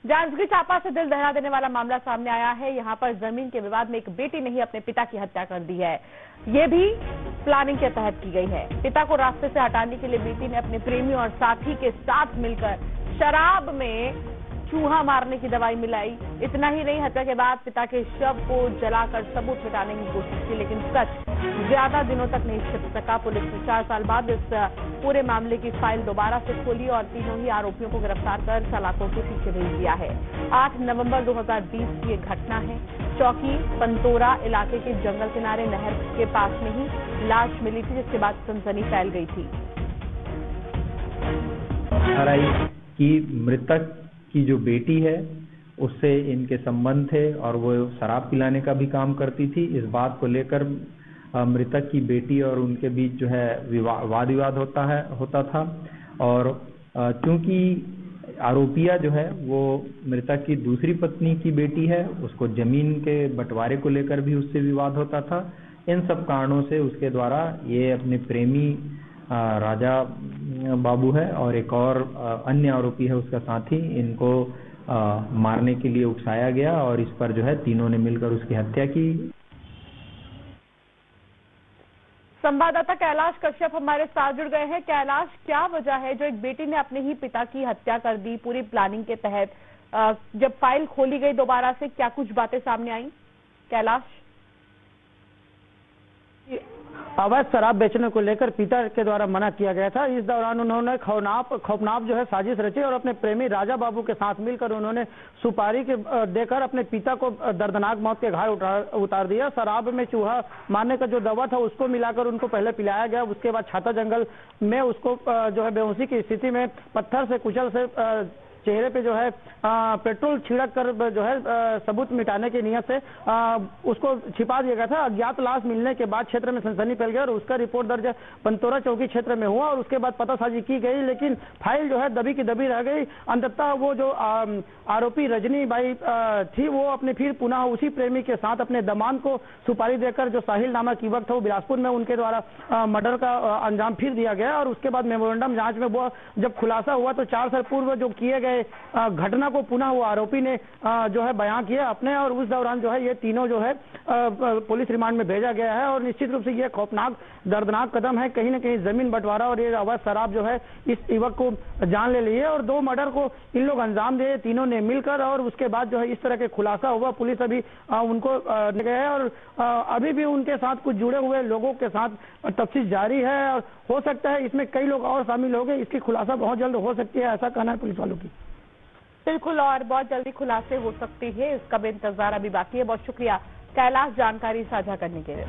जांजगीर चांपा से दिल दहला देने वाला मामला सामने आया है। यहां पर जमीन के विवाद में एक बेटी ने ही अपने पिता की हत्या कर दी है। ये भी प्लानिंग के तहत की गई है। पिता को रास्ते से हटाने के लिए बेटी ने अपने प्रेमी और साथी के साथ मिलकर शराब में चूहा मारने की दवाई मिलाई। इतना ही नहीं, हत्या के बाद पिता के शव को जलाकर सबूत मिटाने की कोशिश की, लेकिन सच ज्यादा दिनों तक नहीं छिप सका। पुलिस ने 4 साल बाद इस पूरे मामले की फाइल दोबारा से खोली और तीनों ही आरोपियों को गिरफ्तार कर सलाखों के पीछे भेज दिया है। 8 नवंबर 2020 की ये घटना है। चौकी पंतोरा इलाके के जंगल किनारे नहर के पास में ही लाश मिली थी, जिसके बाद सनसनी फैल गई थी। कि मृतक की जो बेटी है उससे इनके संबंध थे और वो शराब पिलाने का भी काम करती थी। इस बात को लेकर मृतक की बेटी और उनके बीच जो है वाद विवाद होता था और क्योंकि आरोपिया जो है वो मृतक की दूसरी पत्नी की बेटी है, उसको जमीन के बंटवारे को लेकर भी उससे विवाद होता था। इन सब कारणों से उसके द्वारा ये अपने प्रेमी राजा बाबू है और एक और अन्य आरोपी है उसका साथी, इनको मारने के लिए उकसाया गया और इस पर जो है तीनों ने मिलकर उसकी हत्या की। संवाददाता कैलाश कश्यप हमारे साथ जुड़ गए हैं। कैलाश, क्या वजह है जो एक बेटी ने अपने ही पिता की हत्या कर दी पूरी प्लानिंग के तहत? जब फाइल खोली गई दोबारा से, क्या कुछ बातें सामने आई? कैलाश, अवैध शराब बेचने को लेकर पिता के द्वारा मना किया गया था। इस दौरान उन्होंने खौफनाक जो है साजिश रची और अपने प्रेमी राजा बाबू के साथ मिलकर उन्होंने सुपारी के देकर अपने पिता को दर्दनाक मौत के घाट उतार दिया। शराब में चूहा मारने का जो दवा था उसको मिलाकर उनको पहले पिलाया गया। उसके बाद छाता जंगल में उसको जो है बेहोशी की स्थिति में पत्थर से कुचल से चेहरे पे जो है पेट्रोल छिड़क कर जो है सबूत मिटाने की नियत से उसको छिपा दिया गया था। अज्ञात लाश मिलने के बाद क्षेत्र में सनसनी फैल गई और उसका रिपोर्ट दर्ज पंतोरा चौकी क्षेत्र में हुआ और उसके बाद पतासाजी की गई, लेकिन फाइल जो है दबी की दबी रह गई। अंततः वो जो आरोपी रजनी बाई थी वो अपने फिर पुनः उसी प्रेमी के साथ अपने दमाद को सुपारी देकर, जो साहिल नामक युवक था वो बिलासपुर में, उनके द्वारा मर्डर का अंजाम फिर दिया गया और उसके बाद मेमोरेंडम जांच में वो जब खुलासा हुआ तो 4 साल पूर्व जो किए गए घटना को पुनः वो आरोपी ने जो है बयां किया अपने, और उस दौरान जो है ये तीनों जो है पुलिस रिमांड में भेजा गया है। और निश्चित रूप से ये खौफनाक दर्दनाक कदम है। कहीं न कहीं जमीन बंटवारा और ये अवैध शराब जो है इस युवक को जान ले ली है और 2 मर्डर को इन लोग अंजाम दिए तीनों ने मिलकर, और उसके बाद जो है इस तरह के खुलासा हुआ। पुलिस अभी उनको गए है और अभी भी उनके साथ कुछ जुड़े हुए लोगों के साथ तफ्तीश जारी है और हो सकता है इसमें कई लोग और शामिल हो गए। इसकी खुलासा बहुत जल्द हो सकती है, ऐसा कहना है पुलिस वालों की। बिल्कुल, और बहुत जल्दी खुलासे हो सकती है, इसका भी इंतजार अभी बाकी है। बहुत शुक्रिया कैलाश जानकारी साझा करने के लिए।